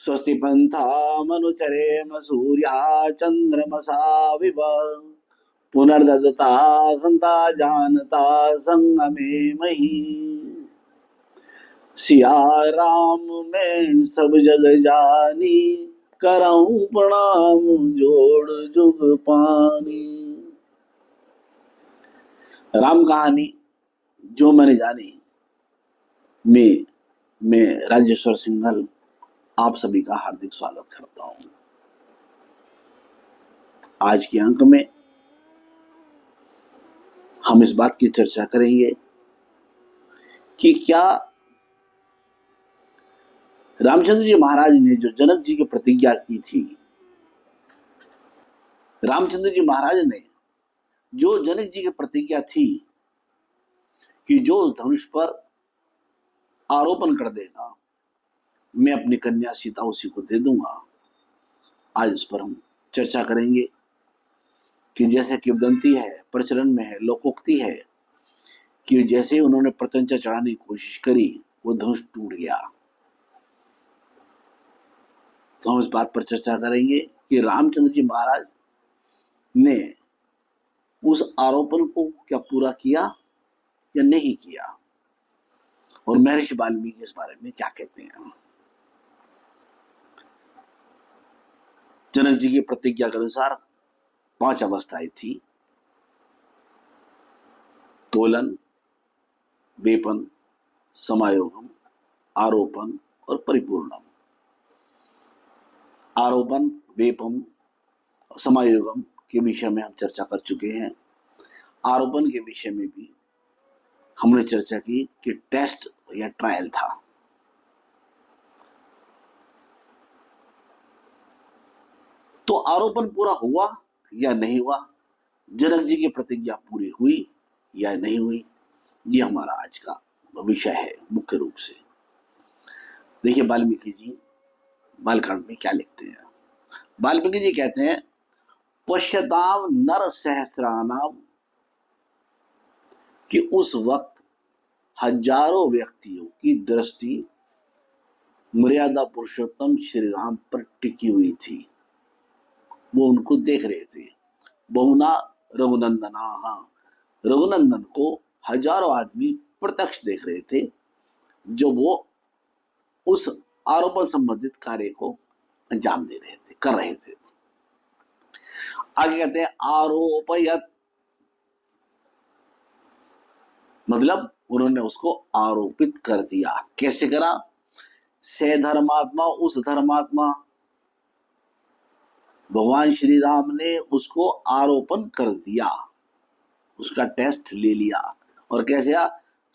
स्वस्ति पंथा मनुचरेम सूर्या चंद्रमसा विव पुनर्दत्ता संता जानता संगमे मही। सिया राम में सब जग जानी करऊं प्रणाम जोड़ जुग पानी। राम कहानी जो मैंने जानी मैं राजेश्वर सिंघल आप सभी का हार्दिक स्वागत करता हूं। आज के अंक में हम इस बात की चर्चा करेंगे कि क्या रामचंद्र जी महाराज ने जो जनक जी की प्रतिज्ञा की थी, रामचंद्र जी महाराज ने जो जनक जी की प्रतिज्ञा थी कि जो धनुष पर आरोपण कर देगा मैं अपनी कन्या सीता उसी को दे दूंगा। आज इस पर हम चर्चा करेंगे कि जैसे किंवदंती है, प्रचलन में है, लोकोक्ति है कि जैसे उन्होंने प्रत्यंचा चढ़ाने की कोशिश करी वो धनुष टूट गया। तो हम इस बात पर चर्चा करेंगे कि रामचंद्र जी महाराज ने उस आरोपण को क्या पूरा किया या नहीं किया, और महर्षि वाल्मीकि इस बारे में क्या कहते हैं। जनक जी की प्रतिज्ञा के अनुसार 5 अवस्थाएं थी: तोलन, वेपन, समायोगम, आरोपण और परिपूर्णम। आरोपण, वेपम, समायोगम के विषय में हम चर्चा कर चुके हैं। आरोपण के विषय में भी हमने चर्चा की कि टेस्ट या ट्रायल था। तो आरोपण पूरा हुआ या नहीं हुआ, जनक जी की प्रतिज्ञा पूरी हुई या नहीं हुई, ये हमारा आज का विषय है मुख्य रूप से। देखिए वाल्मीकि जी बालकांड में क्या लिखते हैं। वाल्मीकि जी कहते हैं, पश्यताम नर सहस्रानाम, कि उस वक्त हजारों व्यक्तियों की दृष्टि मर्यादा पुरुषोत्तम श्री राम पर टिकी हुई थी। वो उनको देख रहे थे। बहुना रघुनंदना, रघुनंदन को हजारों आदमी प्रत्यक्ष देख रहे थे जो वो उस आरोपण संबंधित कार्य को अंजाम दे रहे थे, कर रहे थे। आगे कहते हैं आरोपयत, मतलब उन्होंने उसको आरोपित कर दिया। कैसे करा? से धर्मात्मा, उस धर्मात्मा भगवान श्री राम ने उसको आरोपण कर दिया, उसका टेस्ट ले लिया। और कैसे?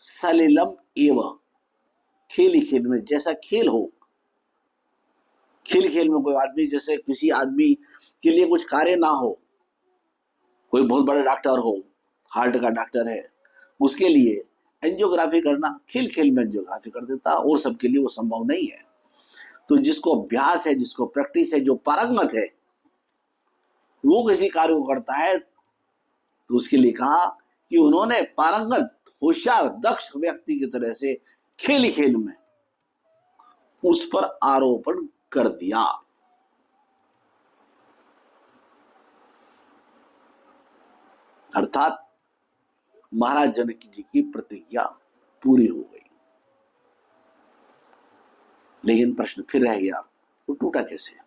सलिलम एव, खेल ही खेल में, जैसा खेल हो, खेल खेल में कोई आदमी, जैसे किसी आदमी के लिए कुछ कार्य ना हो, कोई बहुत बड़ा डॉक्टर हो, हार्ट का डॉक्टर है, उसके लिए एंजियोग्राफी करना, खेल खेल में एंजियोग्राफी कर देता, और सबके लिए वो संभव नहीं है। तो जिसको अभ्यास है, जिसको प्रैक्टिस है, जो पारंगत है, वो किसी कार्य को करता है, तो उसके लिए कहा कि उन्होंने पारंगत, होशियार, दक्ष व्यक्ति की तरह से खेल खेल में उस पर आरोपण कर दिया। अर्थात महाराज जनक जी की प्रतिज्ञा पूरी हो गई। लेकिन प्रश्न फिर रह गया, वो टूटा कैसे?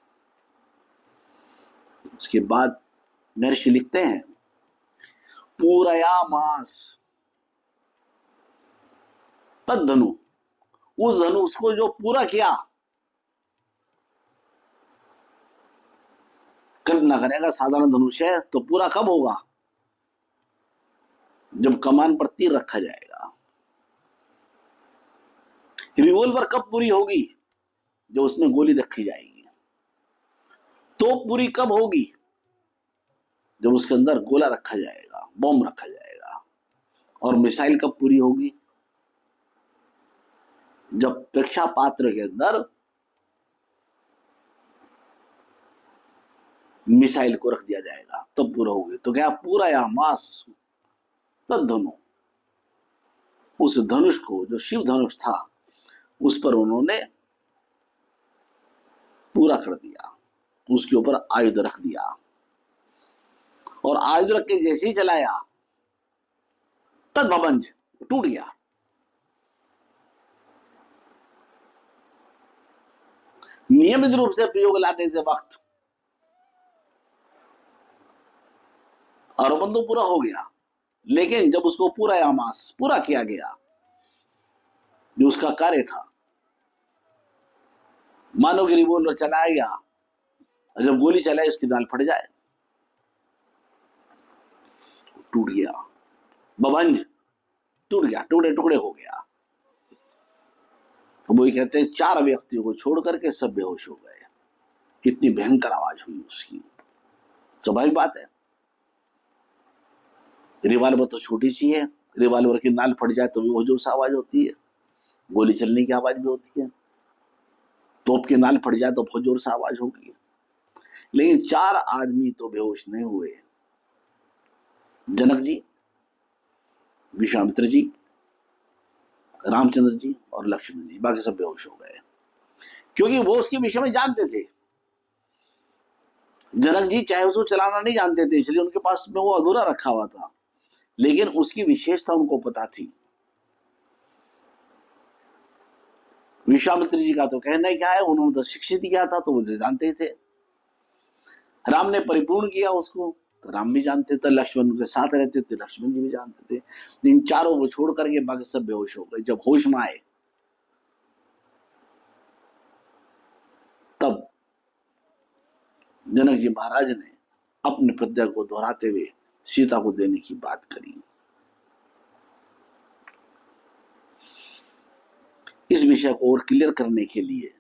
उसके बाद महर्षि लिखते हैं, पूरया मास तद धनु, उस धनुष को जो पूरा किया। कल्पना करेगा, साधारण धनुष है तो पूरा कब होगा? जब कमान पर तीर रखा जाएगा। रिवॉल्वर कब पूरी होगी? जब उसमें गोली रखी जाएगी। तो पूरी कब होगी? जब उसके अंदर गोला रखा जाएगा, बॉम्ब रखा जाएगा। और मिसाइल कब पूरी होगी? जब प्रेक्षा पात्र के अंदर मिसाइल को रख दिया जाएगा, तब पूरा होगी। तो क्या पूरा या मास तद धनु, उस धनुष को, जो शिव धनुष था, उस पर उन्होंने पूरा कर दिया, उसके ऊपर आयुध रख दिया और आयुध रख के जैसे ही चलाया तद भवंज टूट गया। नियमित रूप से प्रयोग लाते थे वक्त आरोपण तो पूरा हो गया, लेकिन जब उसको पूरा यामास पूरा किया गया, जो उसका कार्य था, मानो कि रिवॉल्वर चलाया गया और जब गोली चलाई उसकी नाल फट जाए, टूट गया, बवंज टूट गया, टुकड़े टुकड़े हो गया। तो वो कहते हैं 4 व्यक्तियों को छोड़ करके सब बेहोश हो गए। कितनी भयंकर आवाज हुई उसकी। स्वाभाविक बात है, रिवाल्वर तो छोटी सी है, रिवाल्वर की नाल फट जाए तो भी बहुत जोर से आवाज होती है, गोली चलने की आवाज भी होती है, तोप की नाल फट जाए तो बहुत जोर से आवाज होगी। लेकिन 4 आदमी तो बेहोश नहीं हुए, जनक जी, विश्वामित्र जी, रामचंद्र जी और लक्ष्मण जी, बाकी सब बेहोश हो गए, क्योंकि वो उसके विषय में जानते थे। जनक जी चाहे उसको चलाना नहीं जानते थे, इसलिए उनके पास में वो अधूरा रखा हुआ था, लेकिन उसकी विशेषता उनको पता थी। विश्वामित्र जी का तो कहना क्या है, उन्होंने तो शिक्षित किया था तो वो जानते थे। राम ने परिपूर्ण किया उसको तो राम भी जानते थे, लक्ष्मण के साथ रहते थे, लक्ष्मण जी भी जानते थे। इन चारों को छोड़ करके बाकी सब बेहोश हो गए। जब होश में आए तब जनक जी महाराज ने अपने प्रतिज्ञा को दोहराते हुए सीता को देने की बात करी। इस विषय को और क्लियर करने के लिए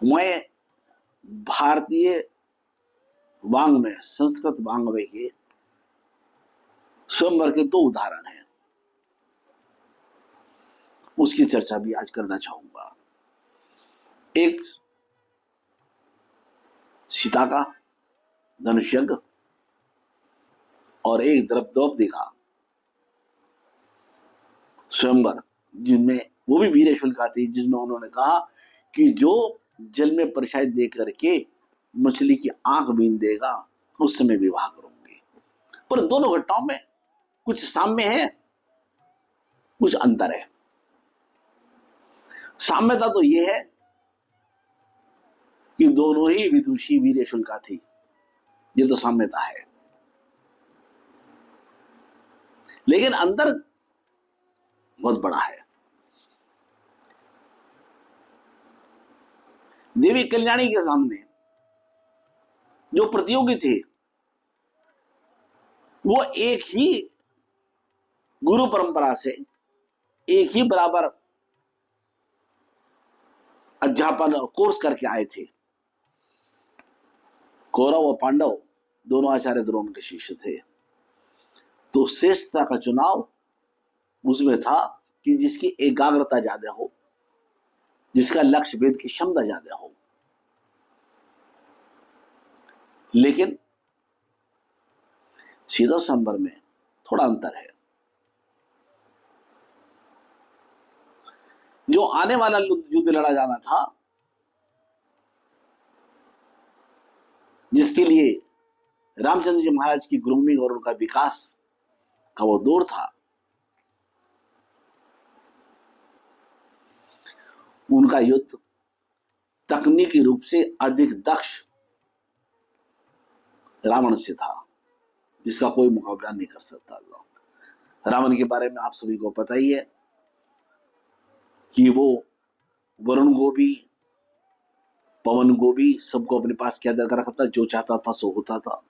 मैं भारतीय वांग्मय, संस्कृत वांग्मय के स्वयंवर के 2 उदाहरण हैं, उसकी चर्चा भी आज करना चाहूंगा। एक सीता का धनुष यज्ञ और एक द्रौपदी का स्वयंवर, जिनमें वो भी वीरेश्वर का थी, जिसमें उन्होंने कहा कि जो जल में परछाई दे करके मछली की आंख बीन देगा उस समय विवाह करूंगी। पर दोनों घटनाओं में कुछ साम्य है, कुछ अंतर है। साम्यता तो यह है कि दोनों ही विदुषी वीरेश्वर का थी, ये तो साम्यता है। लेकिन अंतर बहुत बड़ा है। देवी कल्याणी के सामने जो प्रतियोगी थे वो एक ही गुरु परंपरा से एक ही बराबर अध्यापन कोर्स करके आए थे। कौरव और पांडव दोनों आचार्य द्रोण के शिष्य थे। तो श्रेष्ठता का चुनाव उसमें था कि जिसकी एकाग्रता ज्यादा हो, जिसका लक्ष्य भेद की क्षमता ज्यादा हो। लेकिन सीधा संबर में थोड़ा अंतर है। जो आने वाला युद्ध लड़ा जाना था, जिसके लिए रामचंद्र जी महाराज की ग्रूमिंग और उनका विकास का वो दौर था, उनका युद्ध तकनीकी रूप से अधिक दक्ष रावण से था, जिसका कोई मुकाबला नहीं कर सकता था। रावण के बारे में आप सभी को पता ही है कि वो वरुण को भी, पवन को भी, सबको अपने पास कैद कर रखा था, जो चाहता था सो होता था।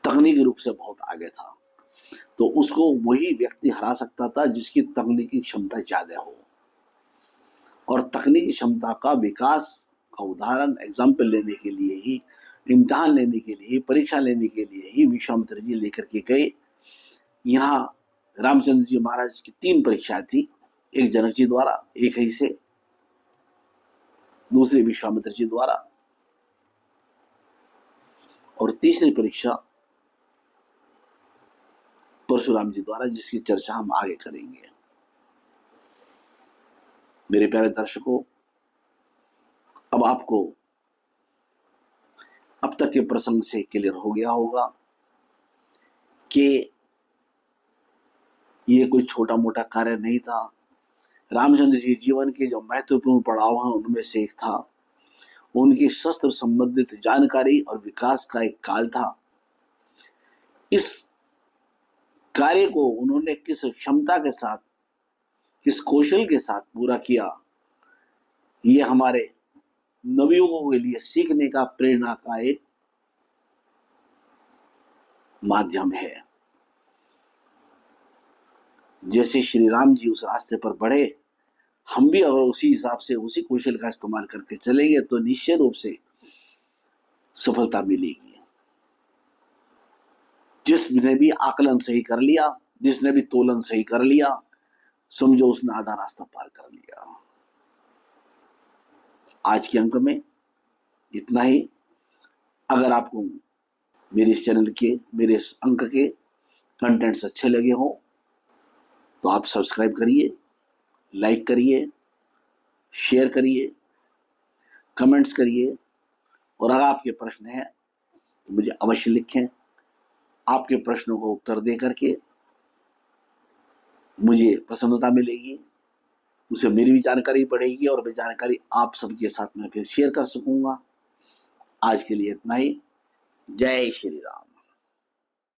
तकनीकी रूप से बहुत आगे था, तो उसको वही व्यक्ति हरा सकता था जिसकी तकनीकी क्षमता ज्यादा हो। और तकनीकी क्षमता का विकास का उदाहरण, एग्जाम्पल लेने के लिए ही, इम्तिहान लेने के लिए, परीक्षा लेने के लिए ही विश्वामित्र जी लेकर के गए। यहाँ रामचंद्र जी महाराज की 3 परीक्षा थी, एक जनक जी द्वारा, एक ही से, दूसरी विश्वामित्र जी द्वारा, और तीसरी परीक्षा परशुराम जी द्वारा, जिसकी चर्चा हम आगे करेंगे। मेरे प्यारे दर्शकों, अब आपको अब तक के प्रसंग से क्लियर हो गया होगा कि ये कोई छोटा मोटा कार्य नहीं था। रामचंद्र जी जीवन के जो महत्वपूर्ण पड़ाव हैं उनमें से एक था। उनकी शस्त्र संबंधित जानकारी और विकास का एक काल था। इस कार्य को उन्होंने किस क्षमता के साथ, किस कौशल के साथ पूरा किया, ये हमारे नवयुगों के लिए सीखने का, प्रेरणा का एक माध्यम है। जैसे श्री राम जी उस रास्ते पर बढ़े, हम भी अगर उसी हिसाब से उसी कौशल का इस्तेमाल करके चलेंगे तो निश्चित रूप से सफलता मिलेगी। जिसने भी आकलन सही कर लिया, जिसने भी तोलन सही कर लिया, समझो उसने आधा रास्ता पार कर लिया। आज के अंक में इतना ही। अगर आपको मेरे इस चैनल के, मेरे इस अंक के कंटेंट्स अच्छे लगे हो तो आप सब्सक्राइब करिए, लाइक करिए, शेयर करिए, कमेंट्स करिए, और अगर आपके प्रश्न हैं तो मुझे अवश्य लिखें। आपके प्रश्नों को उत्तर दे करके मुझे प्रसन्नता मिलेगी, उसे मेरी भी जानकारी बढ़ेगी और मैं जानकारी आप सबके साथ में फिर शेयर कर सकूंगा। आज के लिए इतना ही। जय श्री राम।